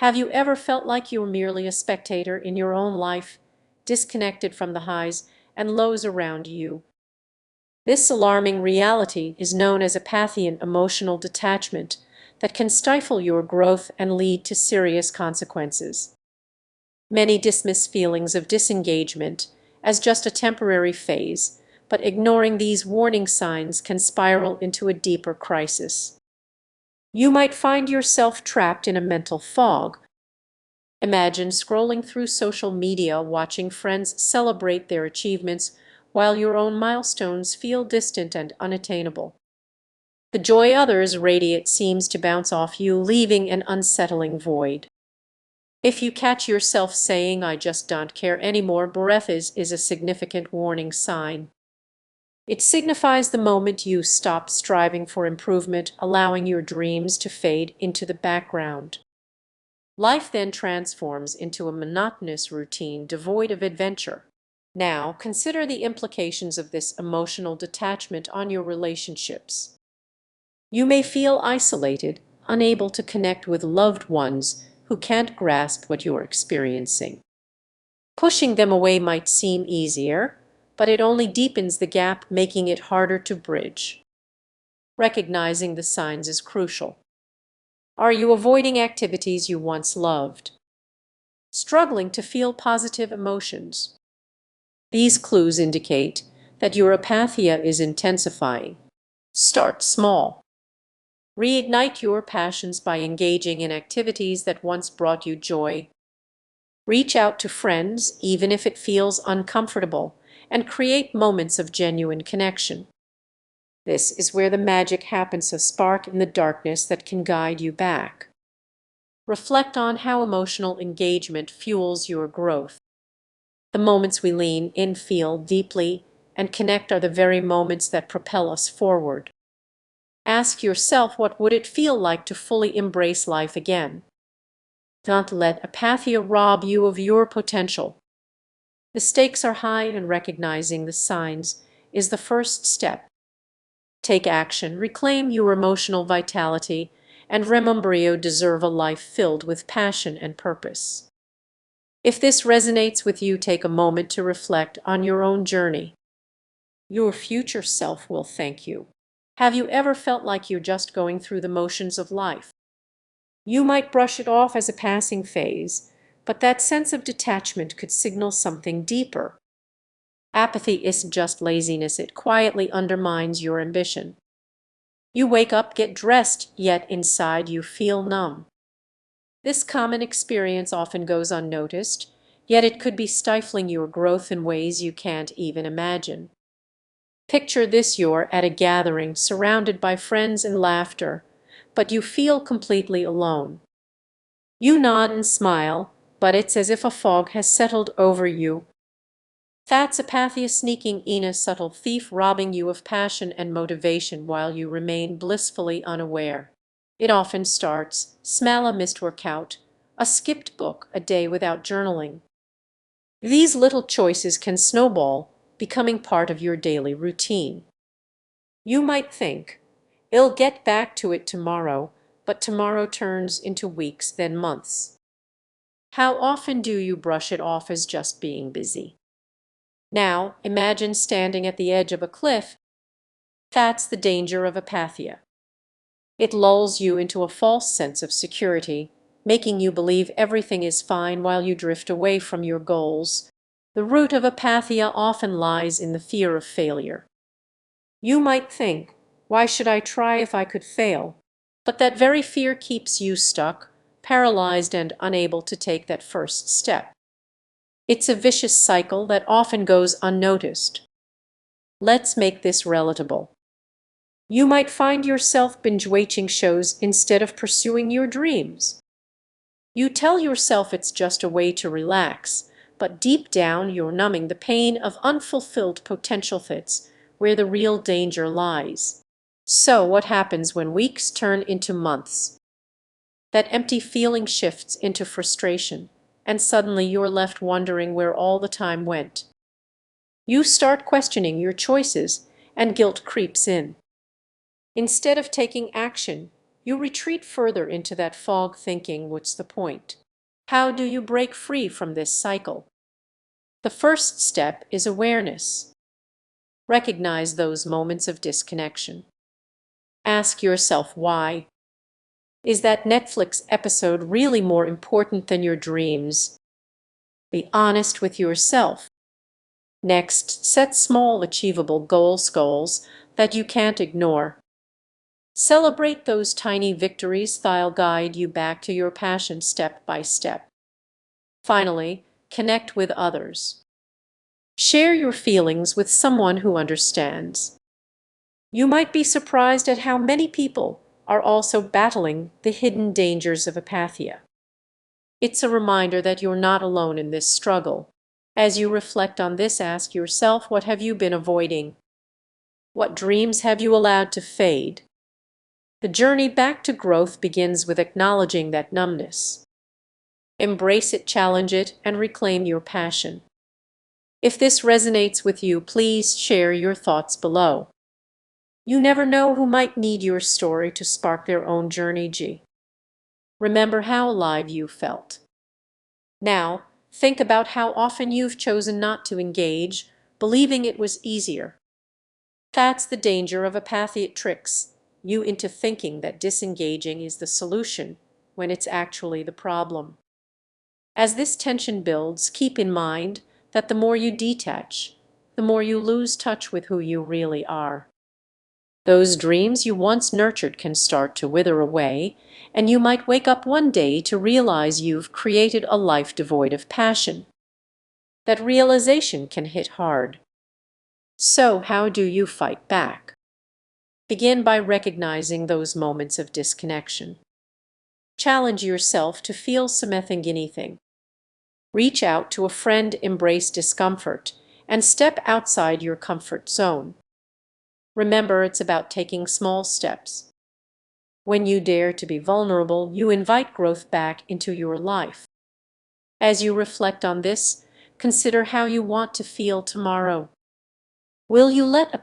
Have you ever felt like you were merely a spectator in your own life, disconnected from the highs and lows around you? This alarming reality is known as apathean emotional detachment that can stifle your growth and lead to serious consequences. Many dismiss feelings of disengagement as just a temporary phase, but ignoring these warning signs can spiral into a deeper crisis. You might find yourself trapped in a mental fog. Imagine scrolling through social media, watching friends celebrate their achievements while your own milestones feel distant and unattainable. The joy others radiate seems to bounce off you, leaving an unsettling void. If you catch yourself saying, "I just don't care anymore," breath is a significant warning sign. It signifies the moment you stop striving for improvement, allowing your dreams to fade into the background. Life then transforms into a monotonous routine devoid of adventure. Now, consider the implications of this emotional detachment on your relationships. You may feel isolated, unable to connect with loved ones who can't grasp what you're experiencing. Pushing them away might seem easier, but it only deepens the gap, making it harder to bridge. Recognizing the signs is crucial. Are you avoiding activities you once loved? Struggling to feel positive emotions? These clues indicate that your apatheia is intensifying. Start small. Reignite your passions by engaging in activities that once brought you joy. Reach out to friends, even if it feels uncomfortable, and create moments of genuine connection. This is where the magic happens, a spark in the darkness that can guide you back. Reflect on how emotional engagement fuels your growth. The moments we lean in, feel deeply, and connect are the very moments that propel us forward. Ask yourself, what would it feel like to fully embrace life again? Don't let apatheia rob you of your potential. The stakes are high, and recognizing the signs is the first step. Take action, reclaim your emotional vitality, and remember you deserve a life filled with passion and purpose. If this resonates with you, take a moment to reflect on your own journey. Your future self will thank you. Have you ever felt like you're just going through the motions of life? You might brush it off as a passing phase, but that sense of detachment could signal something deeper. Apathy isn't just laziness, it quietly undermines your ambition. You wake up, get dressed, yet inside you feel numb. This common experience often goes unnoticed, yet it could be stifling your growth in ways you can't even imagine. Picture this: you're at a gathering, surrounded by friends and laughter, but you feel completely alone. You nod and smile, but it's as if a fog has settled over you. That's apatheia sneaking in, a subtle thief robbing you of passion and motivation while you remain blissfully unaware. It often starts smell: a missed workout, a skipped book, a day without journaling. These little choices can snowball, becoming part of your daily routine. You might think, "I'll get back to it tomorrow," but tomorrow turns into weeks, then months. How often do you brush it off as just being busy? Now, imagine standing at the edge of a cliff. That's the danger of apatheia. It lulls you into a false sense of security, making you believe everything is fine while you drift away from your goals. The root of apatheia often lies in the fear of failure. You might think, "Why should I try if I could fail?" But that very fear keeps you stuck, paralyzed, and unable to take that first step. It's a vicious cycle that often goes unnoticed. Let's make this relatable. You might find yourself binge-watching shows instead of pursuing your dreams. You tell yourself it's just a way to relax, but deep down you're numbing the pain of unfulfilled potential. Fits where the real danger lies. So what happens when weeks turn into months? That empty feeling shifts into frustration, and suddenly you're left wondering where all the time went. You start questioning your choices, and guilt creeps in. Instead of taking action, you retreat further into that fog thinking, what's the point? How do you break free from this cycle? The first step is awareness. Recognize those moments of disconnection. Ask yourself why. Is that Netflix episode really more important than your dreams? Be honest with yourself. Next, set small, achievable goals that you can't ignore. Celebrate those tiny victories. They'll guide you back to your passion step by step. Finally, connect with others. Share your feelings with someone who understands. You might be surprised at how many people are also battling the hidden dangers of apatheia. It's a reminder that you're not alone in this struggle. As you reflect on this, ask yourself, what have you been avoiding? What dreams have you allowed to fade? The journey back to growth begins with acknowledging that numbness. Embrace it, challenge it, and reclaim your passion. If this resonates with you, please share your thoughts below. You never know who might need your story to spark their own journey. Remember how alive you felt. Now, think about how often you've chosen not to engage, believing it was easier. That's the danger of apatheia. It tricks you into thinking that disengaging is the solution when it's actually the problem. As this tension builds, keep in mind that the more you detach, the more you lose touch with who you really are. Those dreams you once nurtured can start to wither away, and you might wake up one day to realize you've created a life devoid of passion. That realization can hit hard. So, how do you fight back? Begin by recognizing those moments of disconnection. Challenge yourself to feel anything. Reach out to a friend, embrace discomfort, and step outside your comfort zone. Remember, it's about taking small steps. When you dare to be vulnerable, you invite growth back into your life. As you reflect on this, consider how you want to feel tomorrow. Will you let a